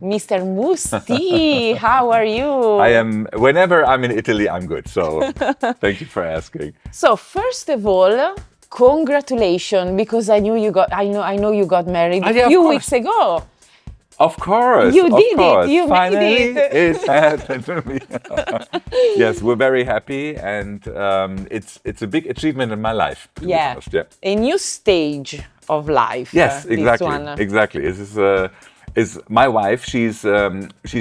Mr. Mousse, how are you? Whenever I'm in Italy, I'm good. So thank you for asking. So first of all, congratulations, because I know you got married a Yeah, few of course. weeks ago. Of course. You of did it, course. you made Finally, it. it happened to me. Yes, we're very happy, and it's a big achievement in my life. To be Yeah, honest. Yeah. a new stage of life. Yes, This exactly, one. exactly. Is my wife. She's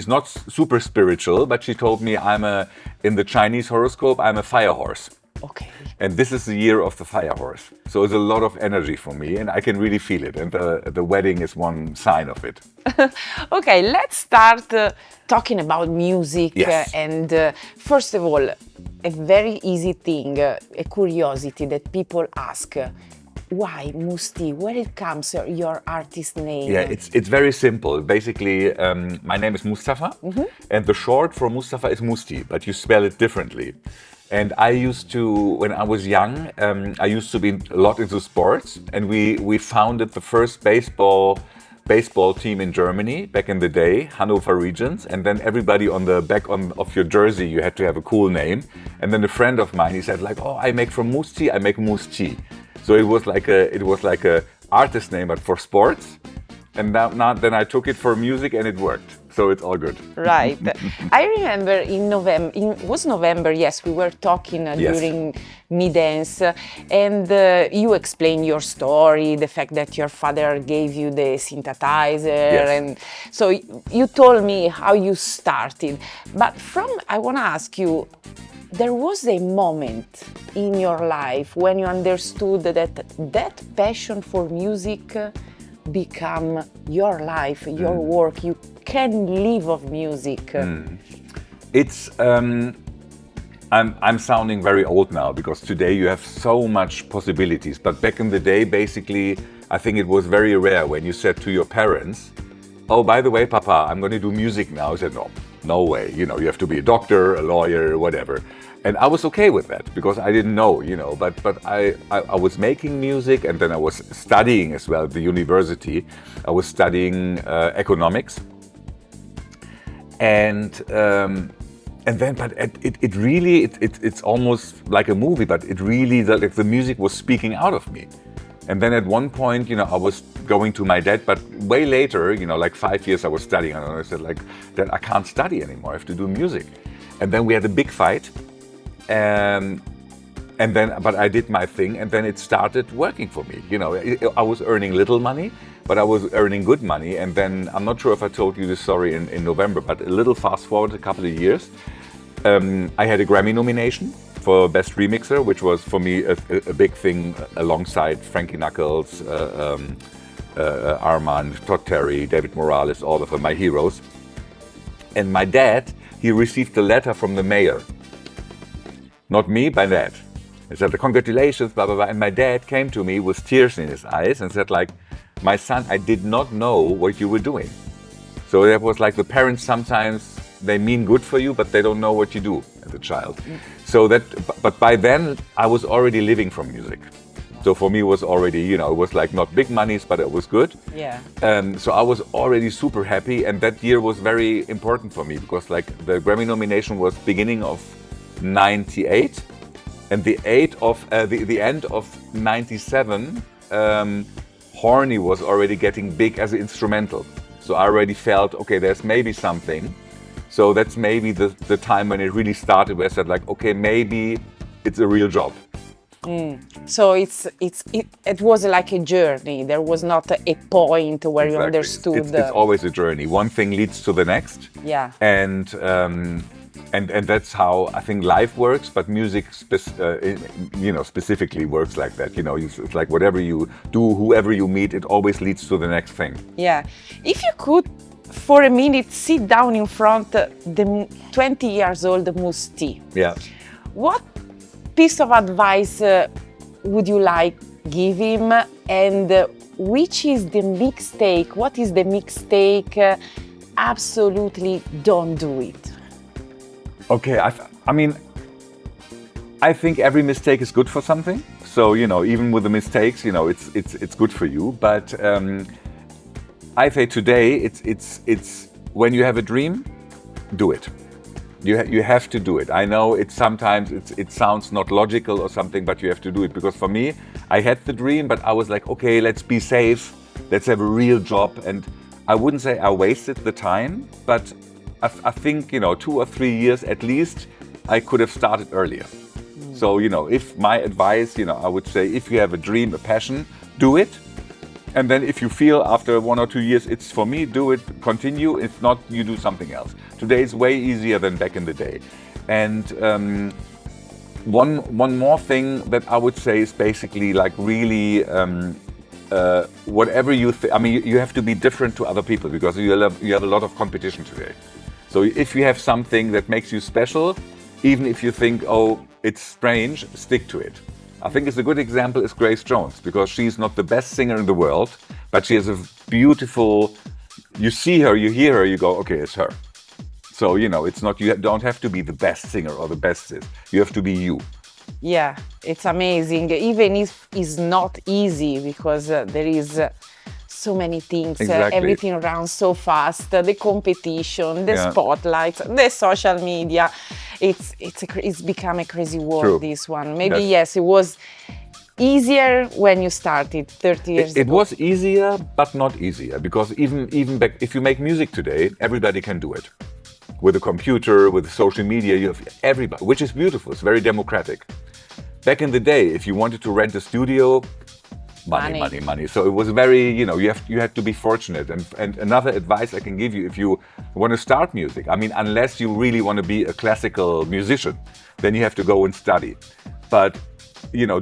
not super spiritual, but she told me in the Chinese horoscope I'm a fire horse. Okay. And this is the year of the fire horse. So it's a lot of energy for me, and I can really feel it. And the wedding is one sign of it. Okay, let's start talking about music. Yes. First of all, a very easy thing, a curiosity that people ask. Why Musti? Where it comes your artist name? Yeah, it's very simple. Basically, my name is Mustafa, and the short for Mustafa is Musti, but you spell it differently. And I used to, when I was young, I used to be a lot into sports, and we founded the first baseball team in Germany back in the day, Hannover Regions. And then everybody on the back of your jersey, you had to have a cool name. And then a friend of mine, he said like, "Oh, I make from Mousse tea, I make Mousse tea." So it was like a artist name, but for sports. And then I took it for music, and it worked. So it's all good. Right. I remember in November, November, yes, we were talking Yes. during Me-Dance, and you explained your story, the fact that your father gave you the synthesizer. Yes. And so you told me how you started. But I want to ask you, there was a moment in your life when you understood that passion for music become your life, your work. You can live of music. It's I'm sounding very old now because today you have so much possibilities. But back in the day, basically, I think it was very rare when you said to your parents, "Oh, by the way, Papa, I'm going to do music now." I said, no way. You have to be a doctor, a lawyer, whatever. And I was okay with that because I didn't know, But I was making music, and then I was studying as well at the university. I was studying economics. And then, but it really, it's almost like a movie, but it really, like the music was speaking out of me. And then at one point, I was going to my dad, but way later, like 5 years I was studying, and I said like, "Dad, I can't study anymore, I have to do music." And then we had a big fight. But I did my thing, and then it started working for me. I was earning little money, but I was earning good money. And then, I'm not sure if I told you this story in November, but a little fast forward a couple of years, I had a Grammy nomination for Best Remixer, which was for me a big thing alongside Frankie Knuckles, Armand, Todd Terry, David Morales, all of them, my heroes. And my dad, he received a letter from the mayor. Not me, my dad. He said, "Congratulations, blah, blah, blah." And my dad came to me with tears in his eyes and said like, "My son, I did not know what you were doing." So that was like the parents sometimes, they mean good for you, but they don't know what you do as a child. But by then, I was already living from music. So for me, it was already, it was like not big monies, but it was good. Yeah. So I was already super happy. And that year was very important for me because like the Grammy nomination was beginning of 98, and the end of 97, Horny was already getting big as an instrumental. So I already felt, okay, there's maybe something. So that's maybe the time when it really started, where I said like, okay, maybe it's a real job. So it was like a journey. There was not a point where you understood. It's always a journey. One thing leads to the next. Yeah. And that's how I think life works, but music, specifically works like that. It's like whatever you do, whoever you meet, it always leads to the next thing. Yeah. If you could, for a minute, sit down in front the 20 years old Mousse tea. Yeah. What piece of advice would you like give him, and which is the mistake? What is the mistake? Absolutely don't do it. Okay, I think every mistake is good for something. So even with the mistakes, it's good for you. But I say today it's when you have a dream, do it. You have to do it. I know it sounds not logical or something, but you have to do it. Because for me, I had the dream, but I was like, okay, let's be safe. Let's have a real job. And I wouldn't say I wasted the time, but I think, 2 or 3 years at least, I could have started earlier. So, if my advice, I would say, if you have a dream, a passion, do it. And then if you feel after 1 or 2 years, it's for me, do it, continue. If not, you do something else. Today is way easier than back in the day. And one more thing that I would say is basically like really whatever you you have to be different to other people, because you have a lot of competition today. So if you have something that makes you special, even if you think, oh, it's strange, stick to it. I think it's a good example is Grace Jones, because she's not the best singer in the world, but she has a beautiful, you see her, you hear her, you go, okay, it's her. So, it's not, you don't have to be the best singer or the bestest. You have to be you. Yeah, it's amazing. Even if it's not easy, because there is so many things, Exactly. Everything runs so fast, the competition, the spotlights, the social media. It's become a crazy world, True. this one. Maybe yes, it was easier when you started 30 years ago. It was easier, but not easier, because even back, if you make music today, everybody can do it. With a computer, with social media, you have everybody, which is beautiful. It's very democratic. Back in the day, if you wanted to rent a studio, money. So it was very, you have to be fortunate. And another advice I can give you, if you want to start music, unless you really want to be a classical musician, then you have to go and study. But,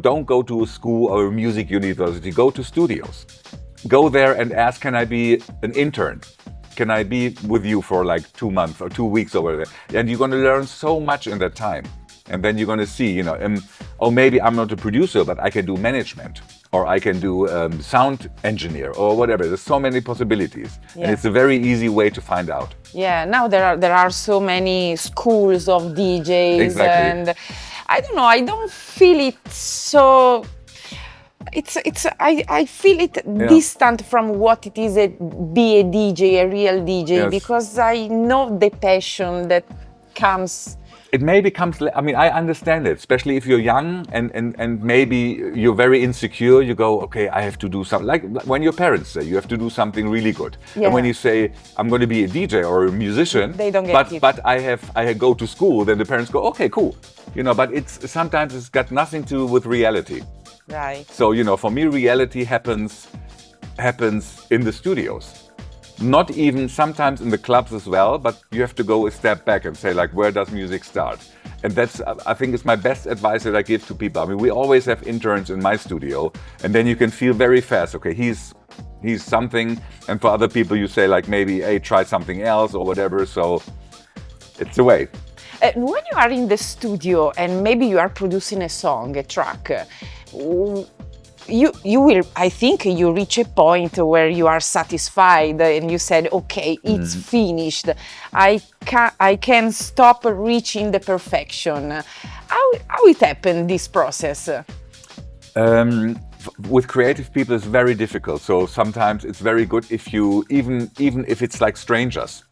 don't go to a school or a music university. Go to studios. Go there and ask, can I be an intern? Can I be with you for like 2 months or 2 weeks or whatever? And you're going to learn so much in that time. And then you're going to see, oh, maybe I'm not a producer, but I can do management, or I can do sound engineer, or whatever. There's so many possibilities, and it's a very easy way to find out. Yeah, now there are so many schools of DJs, Exactly. and I don't know. I don't feel it so. I feel it distant from what it is be a DJ, a real DJ, because I know the passion that comes. It maybe comes, I understand it, especially if you're young and maybe you're very insecure. You go, okay, I have to do something. Like when your parents say you have to do something really good. Yeah. And when you say, I'm going to be a DJ or a musician, they don't get it. But I go to school, then the parents go, okay, cool. But sometimes it's got nothing to do with reality. Right. So, for me, reality happens in the studios. Not even sometimes in the clubs as well, but you have to go a step back and say, like, where does music start? And that's, I think, is my best advice that I give to people. We always have interns in my studio, and then you can feel very fast, okay, he's something, and for other people you say, like, maybe, hey, try something else or whatever. So it's the way. When you are in the studio and maybe you are producing a song, a track, you will, I think you reach a point where you are satisfied and you said, okay, it's finished. I can stop reaching the perfection. How it happened, this process? With creative people, it's very difficult. So sometimes it's very good if you, even if it's like strangers,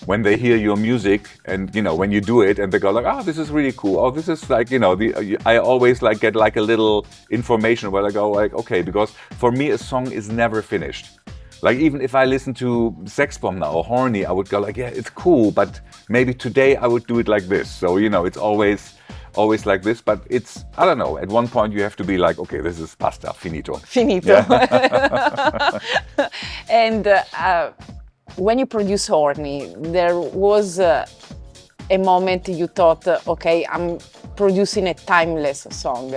when they hear your music and, when you do it and they go like, oh, this is really cool. Oh, this is like, I always like get like a little information where I go like, okay, because for me, a song is never finished. Like, even if I listen to Sex Bomb now or Horny, I would go like, yeah, it's cool, but maybe today I would do it like this. So, it's always like this, but it's, I don't know, at one point you have to be like, okay, this is basta, finito. Finito. Yeah. And when you produce Horny, there was a moment you thought, okay, I'm producing a timeless song.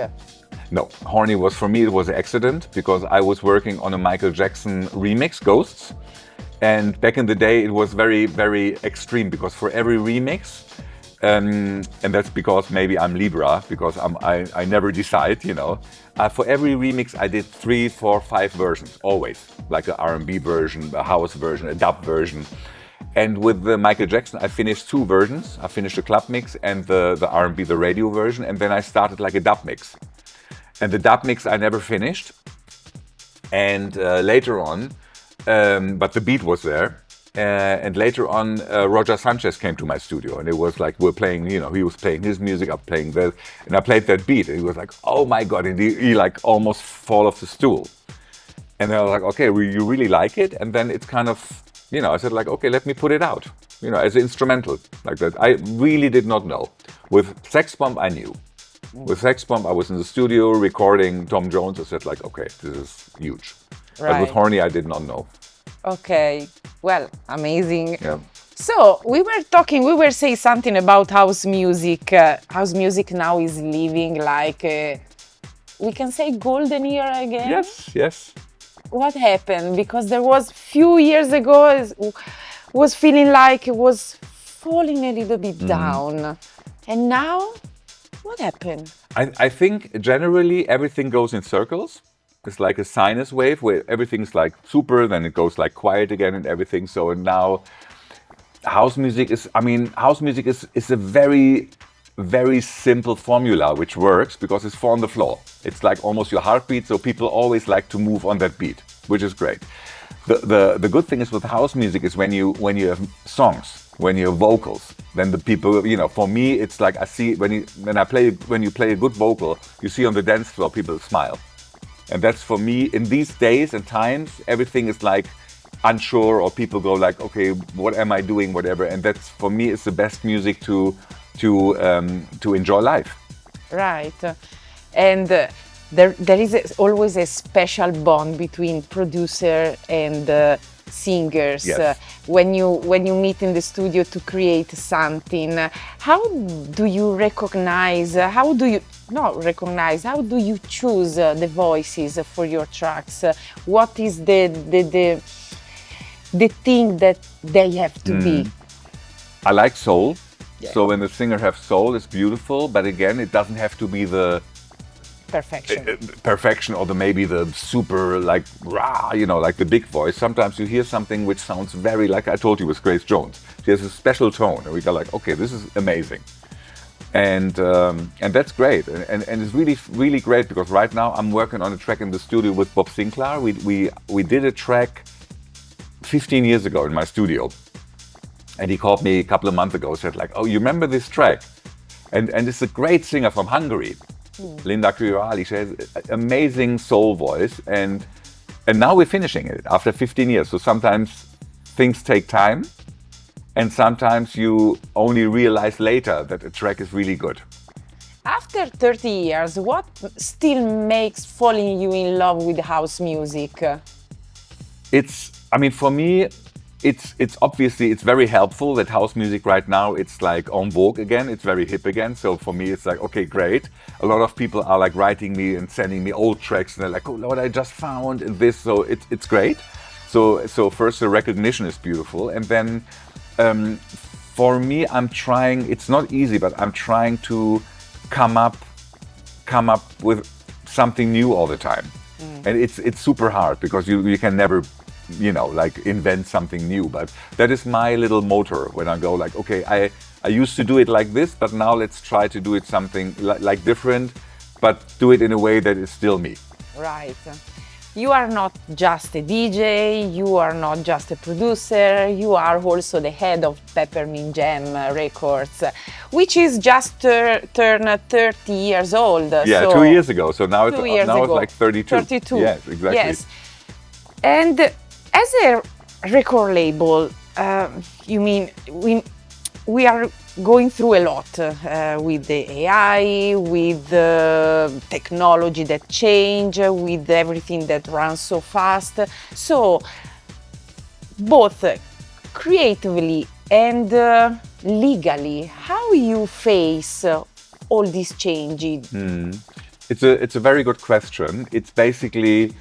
No, Horny was, for me, it was an accident, because I was working on a Michael Jackson remix, Ghosts. And back in the day, it was very, very extreme, because for every remix, and that's because maybe I'm Libra, because I never decide, for every remix, I did 3, 4, 5 versions, always. Like an R&B version, a house version, a dub version. And with the Michael Jackson, I finished 2 versions. I finished the club mix and the R&B, the radio version. And then I started like a dub mix. And the dub mix I never finished. And later on, but the beat was there. And later on, Roger Sanchez came to my studio, and it was like we're playing. You know, he was playing his music, I'm playing that, and I played that beat, and he was like, "Oh my god!" And he like almost fall off the stool. And then I was like, "Okay, you really like it?" And then it's kind of, you know, I said like, "Okay, let me put it out." You know, as an instrumental like that. I really did not know. With Sex Bomb, I knew. With Sex Bomb, I was in the studio recording Tom Jones. I said like, "Okay, this is huge." But with Horny, I did not know. Okay, well, amazing. Yeah. So we were saying something about house music. House music now is living like, we can say golden era again? Yes, yes. What happened? Because there was few years ago, was feeling like it was falling a little bit down. And now, what happened? I think generally everything goes in circles. It's like a sinus wave where everything's like super, then it goes like quiet again and everything. So now house music is a very, very simple formula which works because it's 4 on the floor. It's like almost your heartbeat, so people always like to move on that beat, which is great. The good thing is with house music is when you have songs, when you have vocals, then the people, you know, for me it's like I see when you play a good vocal, you see on the dance floor people smile. And that's for me, in these days and times, everything is like unsure, or people go like, okay, what am I doing, whatever. And that's, for me, is the best music to enjoy life. Right. And there is always a special bond between producer and singers. Yes. When you meet in the studio to create something, how do you recognize, how do you choose the voices for your tracks? What is the thing that they have to be? I like soul. Yeah. So when the singer has soul, it's beautiful. But again, it doesn't have to be the perfection or maybe the super like rah, you know, like the big voice. Sometimes you hear something which sounds very, like I told you with Grace Jones. She has a special tone, and we go like, okay, this is amazing. And that's great, and it's really, really great because right now I'm working on a track in the studio with Bob Sinclair. We did a track 15 years ago in my studio, and he called me a couple of months ago, said like, "Oh, you remember this track?" And it's a great singer from Hungary, Linda Kirali. She has an amazing soul voice, and now we're finishing it after 15 years. So sometimes things take time. And sometimes you only realize later that a track is really good. After 30 years, what still makes falling you in love with house music? For me, it's obviously, it's very helpful that house music right now, it's like en vogue again, it's very hip again. So for me, it's like, okay, great. A lot of people are like writing me and sending me old tracks, and they're like, oh Lord, I just found this. So it's great. So first, the recognition is beautiful. And then, for me, I'm trying, it's not easy, but I'm trying to come up with something new all the time. And it's super hard because you can never, you know, like invent something new. But that is my little motor when I go like, okay, I used to do it like this, but now let's try to do it something like different, but do it in a way that is still me. Right. You are not just a DJ, you are not just a producer, you are also the head of Peppermint Jam Records, which is just turned 30 years old. Yeah, so 2 years ago. So now it's like 32. 32. Yes, exactly. Yes. And as a record label, we are going through a lot with the AI, with the technology that change, with everything that runs so fast. So both creatively and legally, how you face all these changes? It's a very good question. It's basically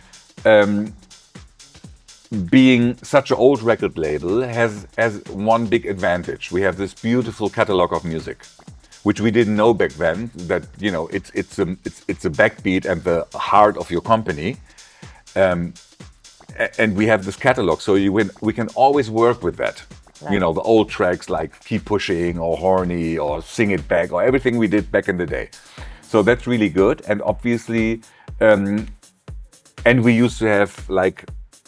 being such an old record label has one big advantage. We have this beautiful catalog of music, which we didn't know back then. That, you know, it's a backbeat and the heart of your company, and we have this catalog. So we can always work with that. Right. You know, the old tracks like Keep Pushing or Horny or Sing It Back or everything we did back in the day. So that's really good. And obviously, and we used to have like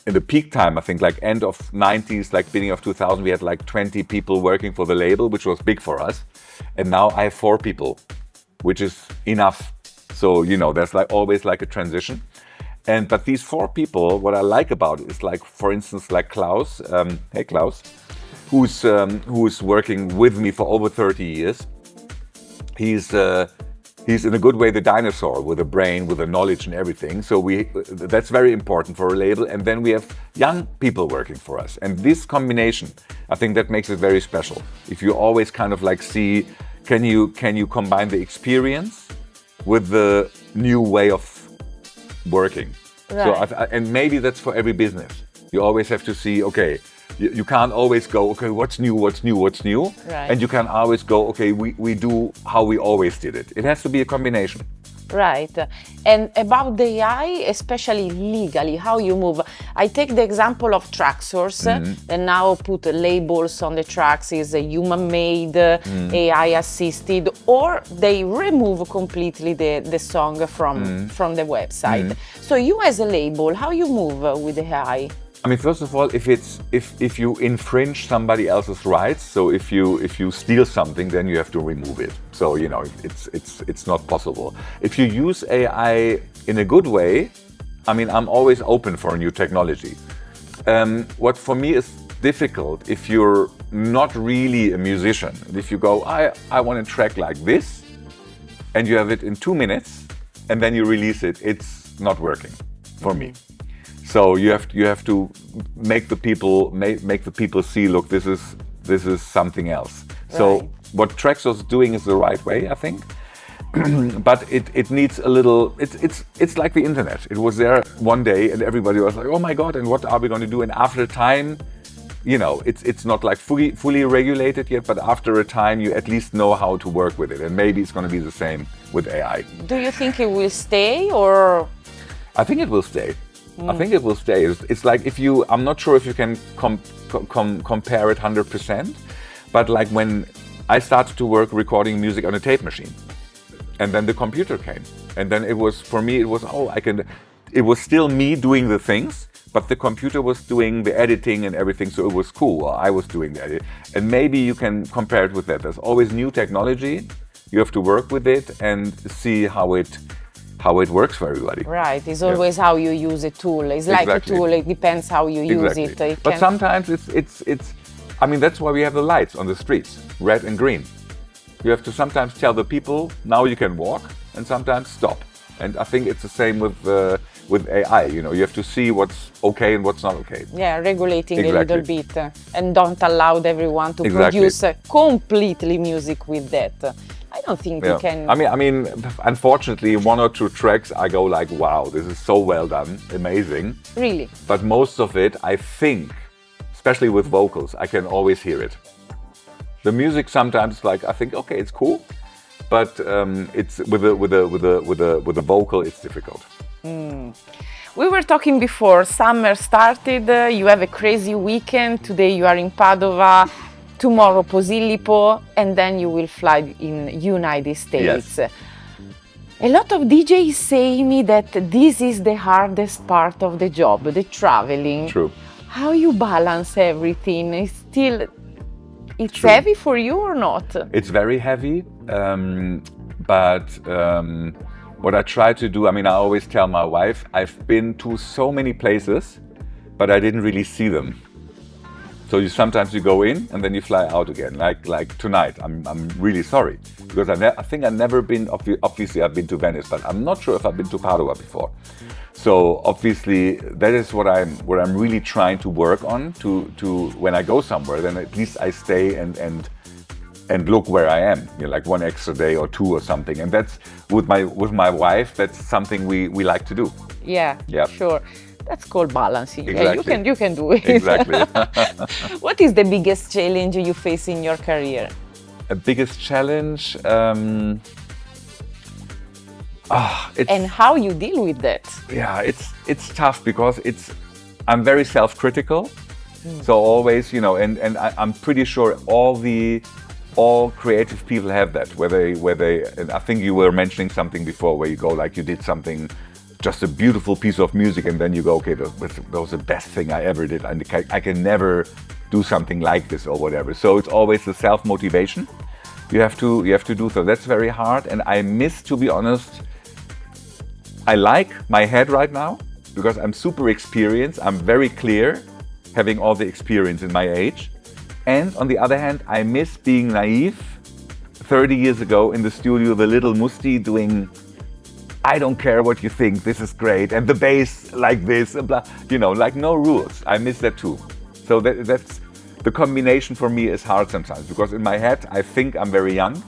in the peak time, I think like end of 90s, like beginning of 2000, we had like 20 people working for the label, which was big for us. And now I have 4 people, which is enough. So, you know, there's like always like a transition. But these 4 people, what I like about it is like, for instance, like Klaus, hey Klaus, who's working with me for over 30 years. He's in a good way the dinosaur with a brain, with the knowledge and everything. So that's very important for a label. And then we have young people working for us. And this combination, I think that makes it very special. If you always kind of like see, can you combine the experience with the new way of working? Right. So and maybe that's for every business. You always have to see, okay, you can't always go, okay, what's new? Right. And you can always go, okay, we do how we always did it. It has to be a combination. Right. And about the AI, especially legally, how you move. I take the example of track source and now put labels on the tracks is a human-made, AI assisted, or they remove completely the song from the website. So you as a label, how you move with the AI? I mean, first of all, if you infringe somebody else's rights, so if you steal something, then you have to remove it. So you know, it's not possible. If you use AI in a good way, I mean, I'm always open for new technology. What for me is difficult if you're not really a musician. If you go, I want a track like this, and you have it in 2 minutes, and then you release it, it's not working for me. So you have to make the people see, look, this is something else. Right. So what Traxos is doing is the right way, I think. But it needs a little. It's like the internet. It was there one day, and everybody was like, oh my God, and what are we going to do? And after a time, you know, it's not like fully regulated yet, but after a time, you at least know how to work with it. And maybe it's going to be the same with AI. Do you think it will stay, or? I think it will stay. I think it will stay. It's like I'm not sure if you can compare it 100%, but like when I started to work recording music on a tape machine, and then the computer came, and then it was it was still me doing the things, but the computer was doing the editing and everything, so it was cool. I was doing the edit, and maybe you can compare it with that. There's always new technology. You have to work with it and see how it works for everybody. Right, it's always how you use a tool. It's like a tool, it depends how you use it. But sometimes it's I mean, that's why we have the lights on the streets, red and green. You have to sometimes tell the people, now you can walk, and sometimes stop. And I think it's the same with AI, you know, you have to see what's okay and what's not okay. Yeah, regulating a little bit and don't allow everyone to produce completely music with that. I don't think you can. I mean, unfortunately, 1 or 2 tracks, I go like, wow, this is so well done, amazing. Really? But most of it, I think, especially with vocals, I can always hear it. The music sometimes, like, I think, okay, it's cool, but it's with the vocal, it's difficult. We were talking before. Summer started. You have a crazy weekend. Today you are in Padova. Tomorrow Posillipo, and then you will fly in United States. Yes. A lot of DJs say me that this is the hardest part of the job, the traveling. True. How you balance everything? It's True. heavy for you or not? It's very heavy, but what I try to do, I mean, I always tell my wife, I've been to so many places, but I didn't really see them. So sometimes you go in and then you fly out again. Like tonight, I'm really sorry because I think I've never been. Obviously, I've been to Venice, but I'm not sure if I've been to Padua before. So obviously, that is what I'm really trying to work on. To when I go somewhere, then at least I stay and look where I am. You know, like 1 extra day or 2 or something. And that's with my wife. That's something we like to do. Yeah. Sure. That's called balancing. Exactly. Yeah, you can do it. Exactly. What is the biggest challenge you face in your career? A biggest challenge? And how you deal with that? Yeah, it's tough because I'm very self-critical. So always, you know, and I'm pretty sure all creative people have that. Where they, and I think you were mentioning something before, where you go like you did something just a beautiful piece of music, and then you go, okay, that was the best thing I ever did, and I can never do something like this or whatever. So it's always the self-motivation you have to do. So that's very hard, and I miss, to be honest, I like my head right now because I'm super experienced. I'm very clear, having all the experience in my age. And on the other hand, I miss being naive 30 years ago in the studio, the little Mousse doing, I don't care what you think, this is great, and the bass like this, and blah, you know, like no rules. I miss that too. So that's the combination for me is hard sometimes, because in my head I think I'm very young,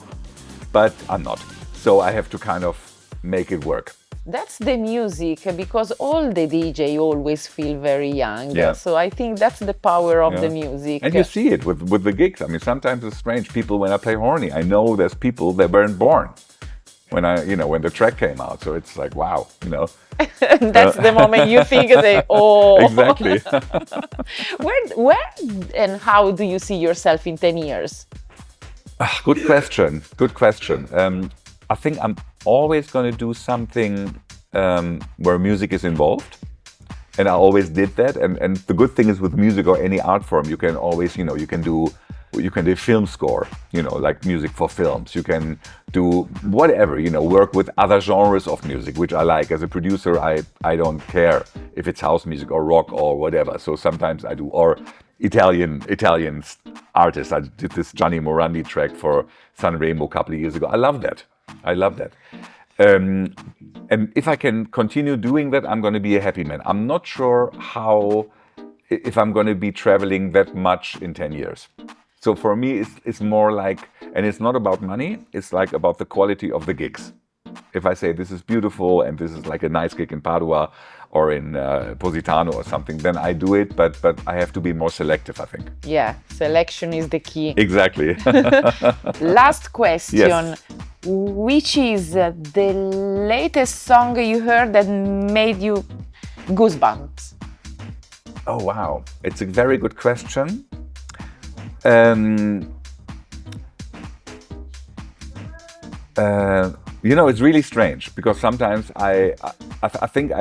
but I'm not. So I have to kind of make it work. That's the music, because all the DJ always feel very young. Yeah. So I think that's the power of the music. And you see it with the gigs. I mean, sometimes it's strange. People, when I play Horny, I know there's people that weren't born when when the track came out. So it's like, wow, you know. That's the moment you think, oh. Exactly. Where and how do you see yourself in 10 years? Good question. Good question. I think I'm always going to do something where music is involved, and I always did that. And the good thing is with music or any art form, you can always, you can do film score, like music for films. You can do whatever, work with other genres of music, which I like. As a producer, I don't care if it's house music or rock or whatever. So sometimes I do, or Italian artists. I did this Gianni Morandi track for Sun Rainbow a couple of years ago. I love that. And if I can continue doing that, I'm going to be a happy man. I'm not sure if I'm going to be traveling that much in 10 years. So for me, it's more like, and it's not about money, it's like about the quality of the gigs. If I say this is beautiful and this is like a nice gig in Padua or in Positano or something, then I do it, but I have to be more selective, I think. Yeah, selection is the key. Exactly. Last question. Yes. Which is the latest song you heard that made you goosebumps? Oh, wow. It's a very good question. It's really strange because sometimes I think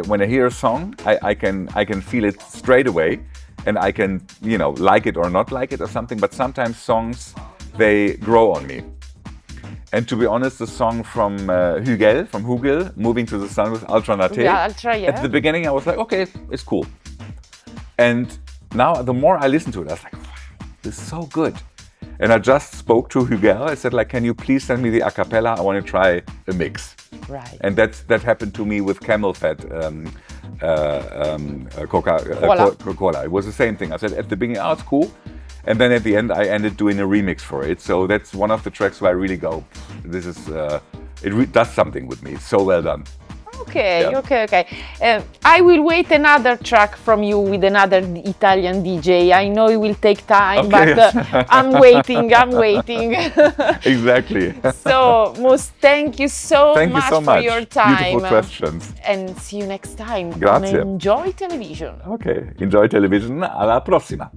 when I hear a song, I can feel it straight away, and I can like it or not like it or something. But sometimes songs, they grow on me. And to be honest, the song from Hugel, Moving to the Sun with Ultra Naté. Yeah, Ultra, yeah. At the beginning, I was like, okay, it's cool. And now, the more I listen to it, I was like, wow, this is so good. And I just spoke to Hugel. I said, can you please send me the a cappella? I want to try a mix. Right. And that happened to me with Camel Fat Coca-Cola. It was the same thing. I said at the beginning, it's cool. And then at the end, I ended doing a remix for it. So that's one of the tracks where I really go, this is, it does something with me. It's so well done. Okay, Yeah. okay. I will wait another track from you with another Italian DJ. I know it will take time, Okay, but yes. I'm waiting. Exactly. So, Mousse, thank you so Thank you much so for much. your time. Beautiful questions. And see you next time. Grazie. And enjoy television. Okay, enjoy television. Alla prossima.